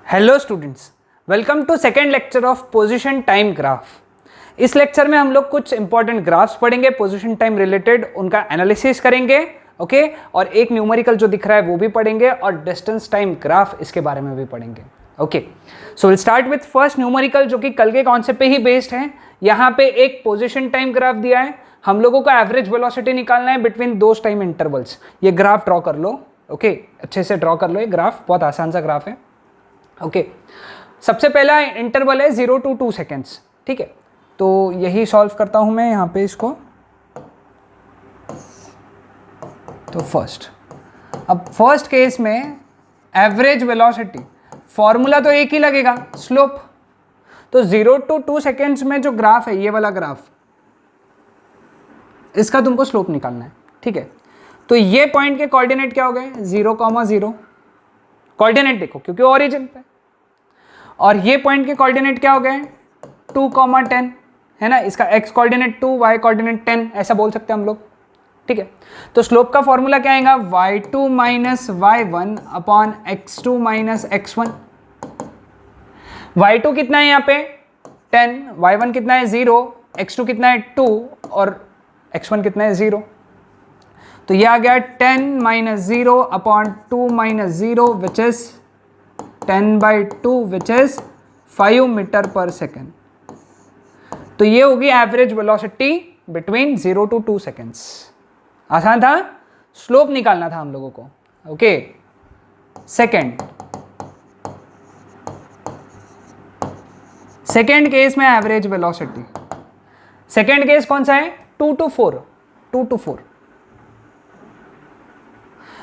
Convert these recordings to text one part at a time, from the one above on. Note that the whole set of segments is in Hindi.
Hello students, welcome to second lecture of position time graph. इस लेक्चर में हम लोग कुछ इंपॉर्टेंट ग्राफ्स पढ़ेंगे, पोजीशन टाइम रिलेटेड, उनका एनालिसिस करेंगे। ओके और एक न्यूमेरिकल जो दिख रहा है वो भी पढ़ेंगे और डिस्टेंस टाइम ग्राफ इसके बारे में भी पढ़ेंगे। Okay so will start with first numerical जो कि कल के कॉन्सेप्ट पे ही बेस्ड है। यहाँ पे एक पोजीशन टाइम ग्राफ दिया है, हम लोगों को एवरेज वेलोसिटी निकालना है बिटवीन दोज टाइम इंटरवल्स। ये ग्राफ ड्रॉ कर लो। ओके अच्छे से ड्रॉ कर लो, ये ग्राफ बहुत आसान सा ग्राफ है। ओके सबसे पहला इंटरवल है 0 to 2 सेकेंड्स। ठीक है, तो यही सॉल्व करता हूं मैं यहाँ पे इसको। तो अब फर्स्ट केस में एवरेज वेलोसिटी फॉर्मूला तो एक ही लगेगा, स्लोप। तो 0 to 2 सेकेंड्स में जो ग्राफ है, ये वाला ग्राफ, इसका तुमको स्लोप निकालना है। ठीक है, तो ये पॉइंट के कोऑर्डिनेट क्या हो गए, 0,0 कोऑर्डिनेट देखो क्योंकि ओरिजिन पे, और ये पॉइंट के कोऑर्डिनेट क्या हो गए 2,10 है ना। इसका x कोऑर्डिनेट 2, y कोऑर्डिनेट 10 ऐसा बोल सकते हैं हम लोग। ठीक है, तो स्लोप का फॉर्मूला क्या आएगा, y2 minus y1 upon x2 minus x1। y2 कितना है यहाँ पे 10, y1 कितना है 0, x2 कितना है 2 और x1 कितना है 0। तो ये आ गया 10 minus 0 upon 2 minus 0 which is 10/2 which is 5 metre पर सेकेंड। तो ये होगी average velocity between 0 to 2 seconds. आसान था, स्लोप निकालना था हम लोगों को। ओके सेकेंड केस में एवरेज वेलोसिटी, सेकेंड केस कौन सा है 2 to 4।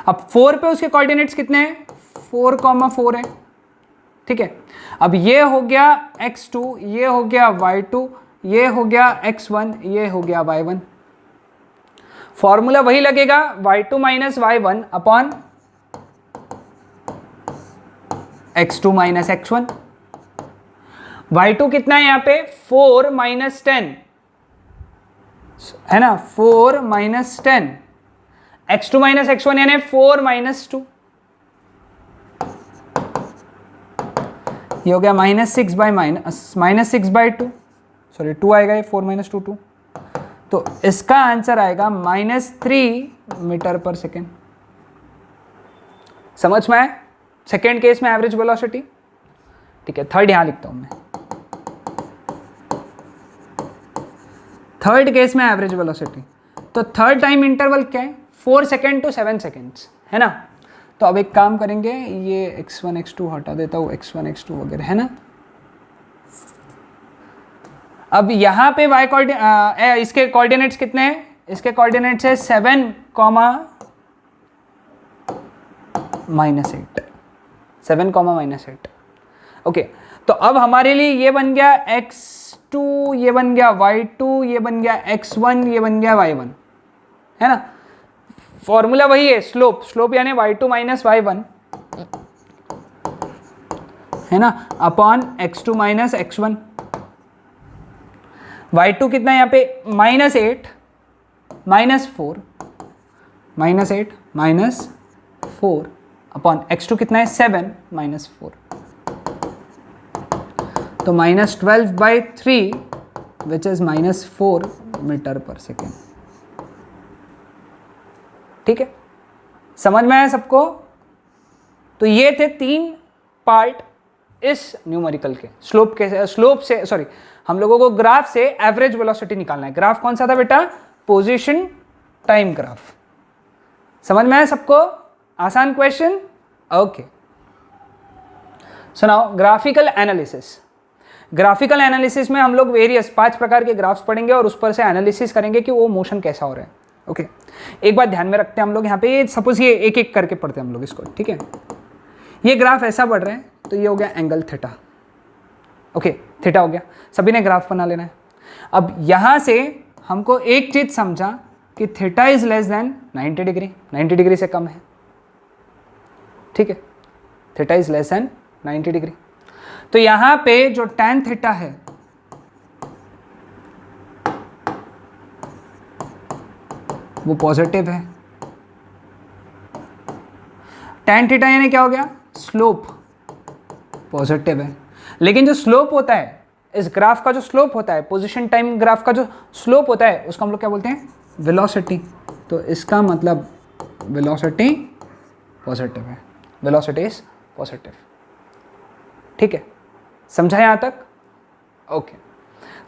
अब 4 पे उसके कोऑर्डिनेट्स कितने हैं 4,4 है। ठीक है, अब ये हो गया x2, ये हो गया y2, ये हो गया x1, ये हो गया y1। फॉर्मूला वही लगेगा y2 minus y1 upon x2 minus x1। y2 कितना है यहाँ पे 4 माइनस 10 है ना, 4 माइनस 10, x2 माइनस x1 यानी 4 माइनस 2। ये हो गया -6/2, सॉरी 2 आएगा, ये 4 माइनस 2 2। तो इसका आंसर आएगा -3 मीटर पर सेकेंड। समझ में आया सेकेंड केस में एवरेज वेलोसिटी। ठीक है, थर्ड यहां लिखता हूं मैं, थर्ड केस में एवरेज वेलोसिटी। तो थर्ड टाइम इंटरवल क्या है 4 सेकेंड to 7 सेकेंड्स है ना। तो अब एक काम करेंगे, ये x1 x2 हटा देता हूँ, x1 x2 वगैरह है ना। अब यहाँ पे y कोऑर्डिनेट, इसके कोऑर्डिनेट्स कितने हैं, इसके कोऑर्डिनेट्स है 7, -8। ओके, तो अब हमारे लिए ये बन गया x2, ये बन गया y2, ये बन गया x1, ये बन गया y1 है ना। फॉर्मूला वही है, स्लोप यानी y2 माइनस y1 है ना upon x2 minus x1। y2 कितना है यहाँ पे -8 -4 अपॉन x2 कितना है 7 -4। तो -12/3 विच इज -4 मीटर पर सेकेंड। ठीक है, समझ में आया सबको। तो ये थे 3 पार्ट इस न्यूमेरिकल के। स्लोप से सॉरी, हम लोगों को ग्राफ से एवरेज वेलोसिटी निकालना है। ग्राफ कौन सा था बेटा, पोजीशन टाइम ग्राफ। समझ में आया सबको, आसान क्वेश्चन। ओके सुनाओ, ग्राफिकल एनालिसिस। ग्राफिकल एनालिसिस में हम लोग वेरियस 5 प्रकार के ग्राफ्स पढ़ेंगे और उस पर से एनालिसिस करेंगे कि वो मोशन कैसा हो रहा है। ओके एक बात ध्यान में रखते हैं हम लोग यहाँ पे, सपोज ये एक एक करके पढ़ते हैं हम लोग इसको। ठीक है, ये ग्राफ ऐसा बढ़ रहा है तो ये हो गया एंगल थीटा। ओके थीटा हो गया, सभी ने ग्राफ बना लेना है। अब यहाँ से हमको एक चीज समझा कि theta is less than 90 degree, 90 degree से कम है। ठीक है, theta is less than 90 degree. तो यहाँ पे जो tan थीटा है वो पॉजिटिव है। tan थीटा यानी क्या हो गया, स्लोप पॉजिटिव है। लेकिन जो स्लोप होता है इस ग्राफ का, जो स्लोप होता है पोजीशन टाइम ग्राफ का जो स्लोप होता है उसको हम लोग क्या बोलते हैं, वेलोसिटी। तो इसका मतलब वेलोसिटी पॉजिटिव है, वेलोसिटी इज पॉजिटिव। ठीक है, समझा यहाँ तक? Okay,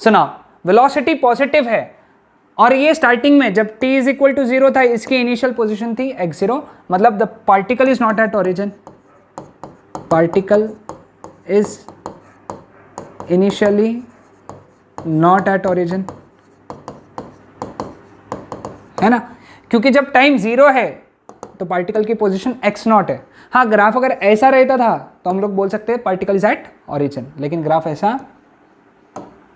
so now velocity positive है और ये स्टार्टिंग में जब t इज इक्वल टू 0 था इसकी इनिशियल पोजीशन थी x0, मतलब the particle is not at origin, particle is initially not at origin, है ना, क्योंकि जब टाइम 0 है तो पार्टिकल की पोजीशन x0 है। हाँ, ग्राफ अगर ऐसा रहता था तो हम लोग बोल सकते हैं पार्टिकल इज एट ओरिजिन, लेकिन ग्राफ ऐसा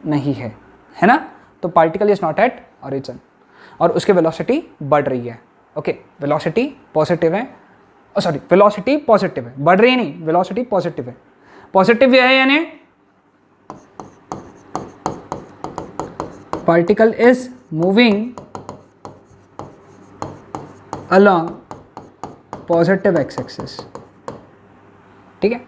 नहीं है, है ना, तो particle is not at origin और उसकी वेलोसिटी बढ़ रही है। ओके, वेलोसिटी पॉजिटिव है, सॉरी वेलोसिटी पॉजिटिव है, बढ़ रही है नहीं, वेलोसिटी पॉजिटिव है। पॉजिटिव है यानी particle is moving along positive x axis. ठीक है,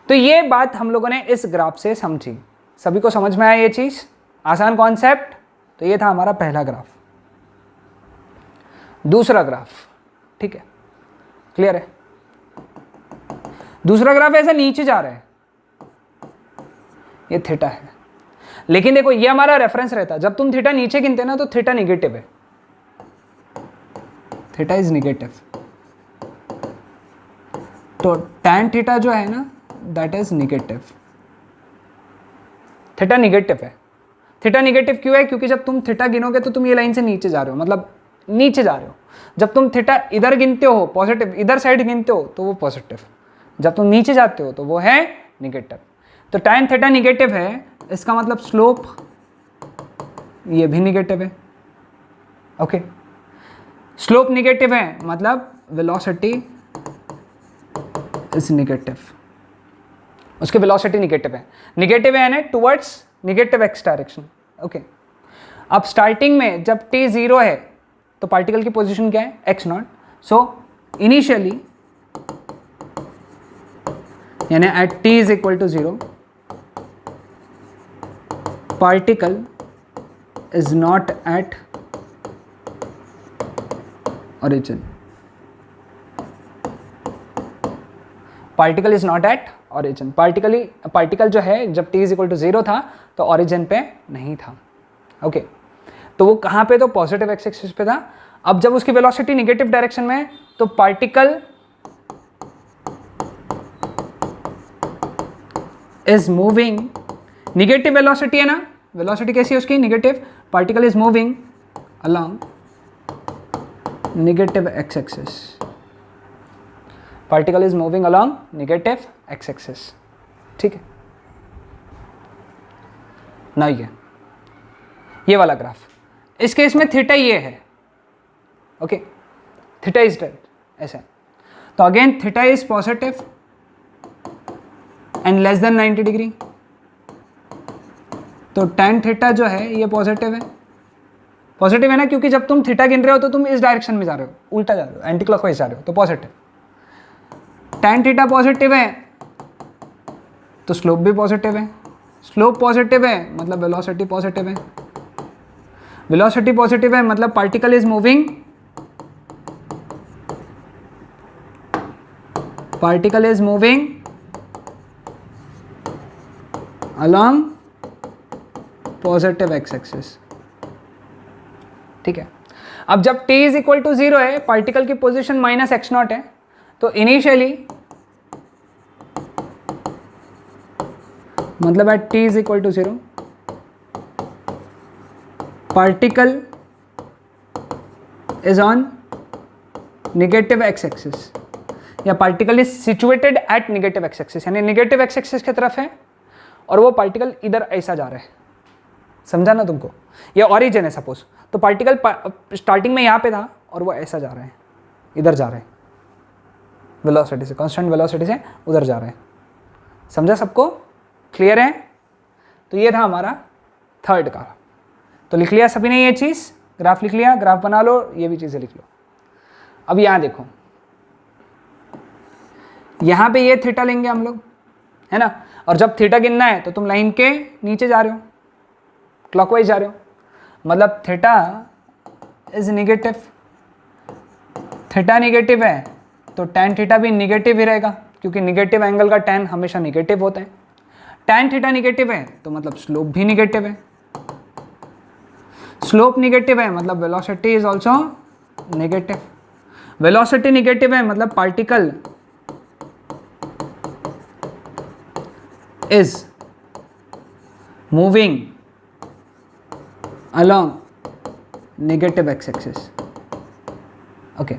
तो ये बात हम लोगों ने इस ग्राफ से समझी। सभी को समझ में आया ये चीज? आसान कॉन्सेप्ट। तो ये था हमारा पहला ग्राफ। दूसरा ग्राफ, ठीक है, क्लियर है? दूसरा ग्राफ ऐसा नीचे जा रहा है, ये थीटा है, लेकिन देखो ये हमारा रेफरेंस रहता है। जब तुम थीटा नीचे गिनते ना तो थीटा निगेटिव है, थीटा इज निगेटिव। तो tan थीटा जो है ना that is negative, theta negative है। थीटा निगेटिव क्यों है? क्योंकि जब तुम थीटा गिनोगे तो तुम ये लाइन से नीचे जा रहे हो, मतलब नीचे जा रहे हो। जब तुम थीटा इधर गिनते हो पॉजिटिव, इधर साइड गिनते हो तो वो पॉजिटिव, जब तुम नीचे जाते हो तो वो है निगेटिव। तो tan थीटा निगेटिव है, इसका मतलब स्लोप ये भी निगेटिव है। ओके, स्लोप निगेटिव है मतलब वेलोसिटी इज निगेटिव, उसकी वेलोसिटी निगेटिव है। निगेटिव है यानी towards negative x direction. Okay, अब स्टार्टिंग में जब t 0 है तो पार्टिकल की पोजीशन क्या है? x0। सो इनिशियली यानी at t is equal to 0 particle is not at origin, particle is not at origin। Particle जो है जब t इज इक्वल टू 0 था तो origin पे नहीं था। ओके, तो वो कहाँ पे? तो पॉजिटिव एक्स एक्सिस पे था। अब जब उसकी वेलोसिटी निगेटिव डायरेक्शन में है तो particle is moving, negative velocity है ना, वेलोसिटी कैसी है उसकी? Negative. Particle is moving along negative x-axis, particle is moving along negative x-axis। ठीक है, ना ये वाला ग्राफ, इस केस में थीटा ये है। ओके, थीटा इज डेड ऐसे, तो again theta is positive and less than 90 degree, तो tan थीटा जो है ये पॉजिटिव है। पॉजिटिव है ना, क्योंकि जब तुम थीटा गिन रहे हो तो तुम इस डायरेक्शन में जा रहे हो, उल्टा जा रहे हो, एंटी क्लॉकवाइज जा रहे हो, तो पॉजिटिव। tan थीटा पॉजिटिव है तो स्लोप भी पॉजिटिव है, स्लोप पॉजिटिव है मतलब वेलोसिटी पॉजिटिव है, वेलोसिटी पॉजिटिव है मतलब particle is moving, particle is moving along positive x axis. ठीक है, अब जब t इज इक्वल टू 0 है, पार्टिकल की पोजीशन माइनस x0 है, तो इनिशियली मतलब at t is equal to 0 particle is on negative x axis, या particle is situated at negative x axis, यानी निगेटिव एक्स एक्सिस की तरफ है और वो पार्टिकल इधर ऐसा जा रहा है। समझा ना तुमको? ये ऑरिजिन है सपोज, तो पार्टिकल स्टार्टिंग में यहाँ पे था और वो ऐसा जा रहा है, इधर जा रहा है, वेलोसिटी से, कांस्टेंट वेलोसिटी से उधर जा रहा है। समझा सबको? क्लियर है? तो ये था हमारा थर्ड का। तो लिख लिया सभी ने ये चीज़? ग्राफ लिख लिया, ग्राफ बना लो, ये भी चीज़ें लिख लो। अब यहाँ देखो, यहाँ पे ये थीटा लेंगे हम लोग, है ना। और जब थीटा गिनना है तो तुम लाइन के नीचे जा रहे हो, क्लॉकवाइज जा रहे हो, मतलब theta is negative. Theta negative है तो टैन थीटा भी निगेटिव ही रहेगा, क्योंकि निगेटिव एंगल का टैन हमेशा निगेटिव होता है। टैन थीटा निगेटिव है तो मतलब स्लोप भी निगेटिव है। स्लोप निगेटिव है मतलब velocity is also negative. Velocity negative है मतलब particle is moving along negative x axis. Okay,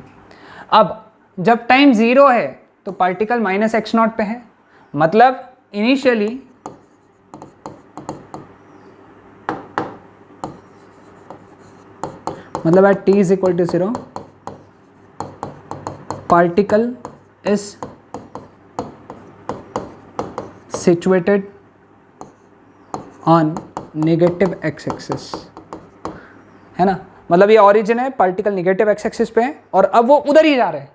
अब जब टाइम 0 है तो पार्टिकल माइनस एक्स नॉट पे है, मतलब इनिशियली मतलब at t is equal to 0 particle is situated on negative x axis, है ना। मतलब ये ऑरिजिन है, पार्टिकल नेगेटिव एक्स एक्सिस पे है और अब वो उधर ही जा रहा है।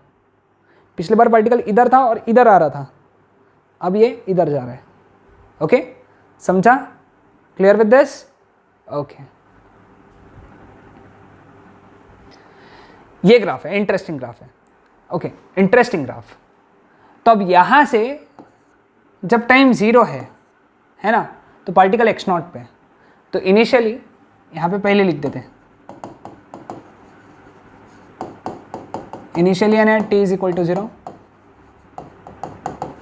पिछली बार पार्टिकल इधर था और इधर आ रहा था, अब ये इधर जा रहा है। ओके, समझा? Clear with this? ओके, ये ग्राफ है, इंटरेस्टिंग ग्राफ है। Okay, interesting graph. तो अब यहां से जब टाइम 0 है ना, तो पार्टिकल एक्स नॉट पे है, तो इनिशियली यहां पे पहले लिख देते हैं, इनिशियली यानी t is equal to 0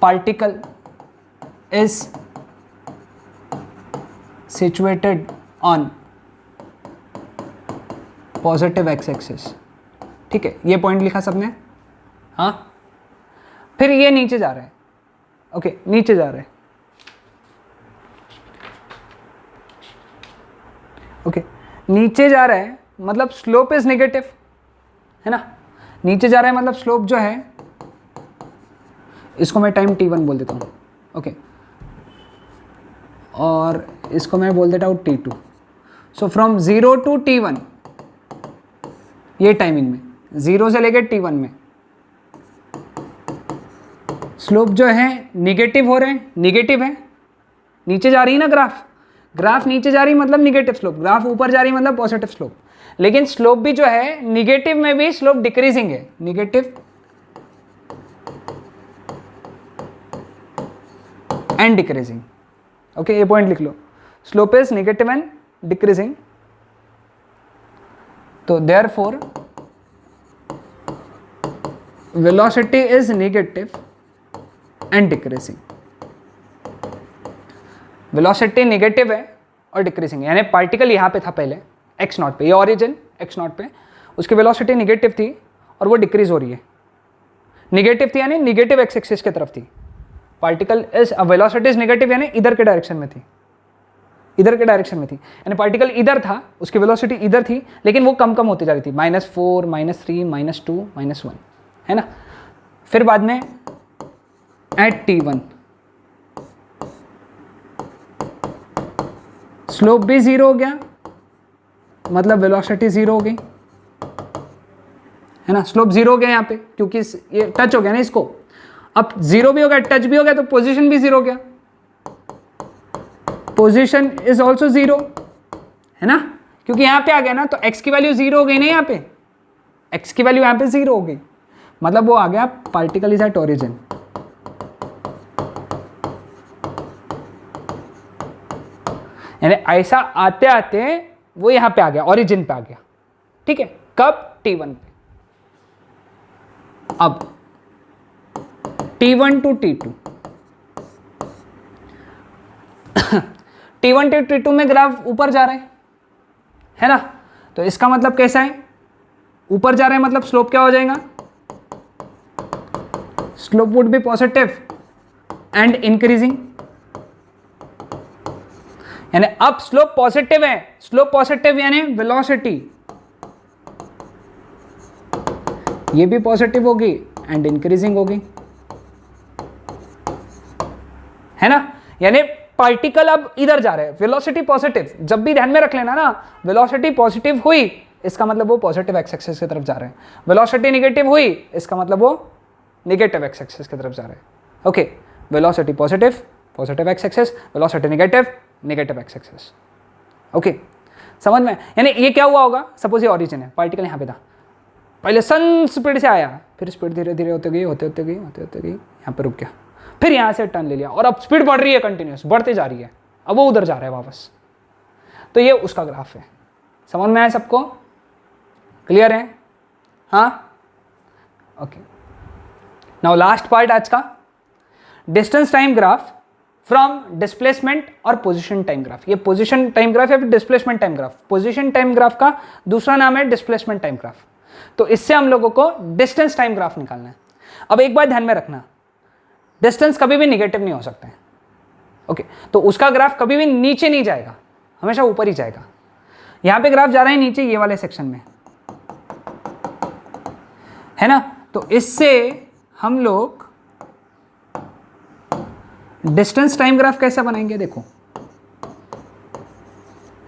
particle is situated on positive x axis. ठीक है, ये पॉइंट लिखा सबने? हाँ, फिर ये नीचे जा रहा है। ओके, नीचे जा रहा है। ओके, नीचे जा रहा है मतलब स्लोप इज नेगेटिव, है ना। नीचे जा रहा है मतलब स्लोप जो है, इसको मैं टाइम t1 बोल देता हूँ। ओके, और इसको मैं बोल देता हूँ t2। So from 0 to t1, ये टाइमिंग में 0 से लेकर t1 में स्लोप जो है निगेटिव हो रहे हैं, निगेटिव है, नीचे जा रही है ना ग्राफ, ग्राफ नीचे जा रही मतलब निगेटिव स्लोप, ग्राफ ऊपर जा रही मतलब पॉजिटिव स्लोप। लेकिन स्लोप भी जो है निगेटिव में भी स्लोप डिक्रीजिंग है, निगेटिव एंड डिक्रीजिंग। ओके, ये पॉइंट लिख लो, slope is negative and decreasing. तो therefore velocity is negative and decreasing. Velocity negative है और डिक्रीजिंग, यानी पार्टिकल यहाँ पे था पहले एक्स नॉट पे, ये ऑरिजिन एक्स नॉट पे, उसकी वेलोसिटी नेगेटिव थी और वो डिक्रीज हो रही है। नेगेटिव थी यानी नेगेटिव एक्स एक्सिस की तरफ थी। Particle is velocity is negative यानी इधर के डायरेक्शन में थी, इधर के डायरेक्शन में थी, यानी पार्टिकल इधर था, उसकी वेलोसिटी इधर थी, लेकिन वो कम कम होती जा रही थी, -4, -3, -2, -1, है ना। फिर बाद में एट t1 स्लोप भी 0 हो गया, मतलब वेलोसिटी 0 हो गई, है ना। स्लोप 0 हो गया यहाँ पे, क्योंकि ये टच हो गया ना इसको। अब 0 भी हो गया, टच भी हो गया, तो पोजीशन भी 0 हो गया, पोजीशन इज ऑल्सो 0, है ना, क्योंकि यहाँ पे आ गया ना, तो x की वैल्यू 0 हो गई ना, यहाँ पे x की वैल्यू यहाँ पे 0 हो गई, मतलब वो आ गया पार्टिकल इज एट ओरिजिन। यानी ऐसा आते आते वो यहां पे आ गया, ओरिजिन पे आ गया। ठीक है, कब? t1 पे। अब t1 to t2 t1 to t2 में ग्राफ ऊपर जा रहा है ना, तो इसका मतलब कैसा है? ऊपर जा रहा है मतलब स्लोप क्या हो जाएगा? Slope would be positive and increasing, यानी अब स्लोप पॉजिटिव है, स्लोप पॉजिटिव यानी वेलोसिटी ये भी पॉजिटिव होगी एंड इंक्रीजिंग होगी, है ना। यानी पार्टिकल अब इधर जा रहे हैं, वेलोसिटी पॉजिटिव, जब भी ध्यान में रख लेना ना, वेलोसिटी पॉजिटिव हुई इसका मतलब वो पॉजिटिव एक्स एक्सिस की तरफ जा रहे हैं, वेलोसिटी नेगेटिव हुई इसका मतलब वो नेगेटिव एक्स एक्सिस की तरफ जा रहे हैं। Okay, velocity positive, positive x axes, velocity negative, negative x axes. Okay, समझ में? यानी ये क्या हुआ होगा, सपोज ये ओरिजिन है, पार्टिकल यहाँ पे था, पहले सन स्पीड से आया, फिर स्पीड धीरे धीरे होते गई यहाँ पे रुक गया, फिर यहाँ से टर्न ले लिया और अब स्पीड बढ़ रही है, कंटिन्यूस बढ़ते जा रही है, अब वो उधर जा रहा है वापस। तो ये उसका ग्राफ है। समझ में आया सबको? क्लियर है? हाँ, ओके। नाउ लास्ट पार्ट आज का, distance time graph from displacement और पोजीशन टाइम ग्राफ। ये पोजीशन टाइम ग्राफ या फिर displacement time graph, position time graph का दूसरा नाम है डिस्प्लेसमेंट टाइम ग्राफ। तो इससे हम लोगों को डिस्टेंस टाइम ग्राफ निकालना है। अब एक बात ध्यान में रखना, डिस्टेंस कभी भी निगेटिव नहीं हो सकता है। ओके, तो उसका ग्राफ कभी भी नीचे नहीं जाएगा, हमेशा ऊपर ही जाएगा। यहां पे ग्राफ जा रहा है नीचे, ये वाले सेक्शन में है ना। तो इससे हम लोग डिस्टेंस टाइम ग्राफ कैसे बनाएंगे? देखो,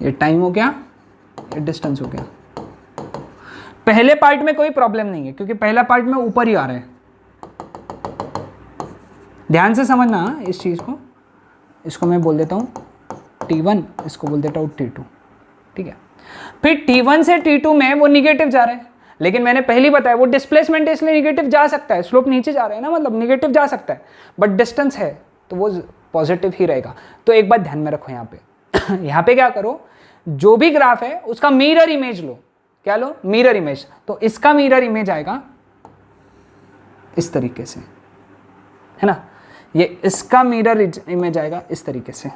ये टाइम हो गया, ये डिस्टेंस हो गया। पहले पार्ट में कोई प्रॉब्लम नहीं है क्योंकि पहला पार्ट में ऊपर ही आ रहा है। ध्यान से समझना इस चीज को। इसको मैं बोल देता हूं T1, इसको बोल देता हूं T2, ठीक है। फिर T1 से T2 में वो निगेटिव जा रहा है, लेकिन मैंने पहले बताया वो डिस्प्लेसमेंट है इसलिए निगेटिव जा सकता है, स्लोप नीचे जा रहा है ना, मतलब निगेटिव जा सकता है, बट डिस्टेंस है तो वो पॉजिटिव ही रहेगा। तो एक बात ध्यान में रखो यहाँ पे यहाँ पे क्या करो, जो भी ग्राफ है उसका मिरर इमेज लो। क्या लो? Mirror image. तो इसका मिरर इमेज आएगा इस तरीके से, है ना, ये इसका मिरर इमेज आएगा इस तरीके से,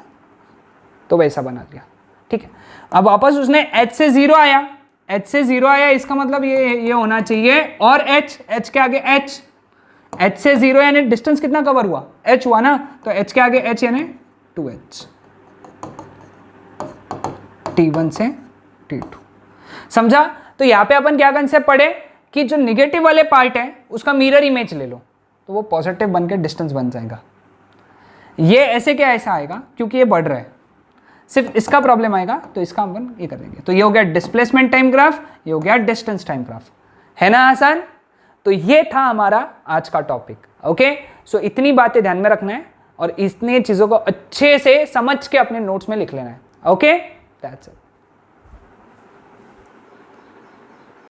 तो वैसा बना दिया, ठीक है। अब वापस उसने h से 0 आया, h से 0 आया, इसका मतलब ये होना चाहिए, और h के आगे h से 0 यानी डिस्टेंस कितना कवर हुआ? h हुआ ना, तो h के आगे h यानी 2h, T1 से T2। समझा? तो यहाँ पे अपन क्या कंसेप्ट पढ़े कि जो निगेटिव वाले पार्ट है उसका मिरर इमेज ले लो, तो वो पॉजिटिव बन के डिस्टेंस बन जाएगा। ये ऐसे क्या ऐसा आएगा क्योंकि ये बढ़ रहा है, सिर्फ इसका प्रॉब्लम आएगा, तो इसका अपन ये कर देंगे। तो ये हो गया डिस्प्लेसमेंट टाइम ग्राफ, ये हो गया डिस्टेंस टाइम ग्राफ, है ना आसान? तो ये था हमारा आज का टॉपिक। ओके, सो इतनी बातें ध्यान में रखना है और इतनी चीज़ों को अच्छे से समझ के अपने नोट्स में लिख लेना है। Okay, that's it.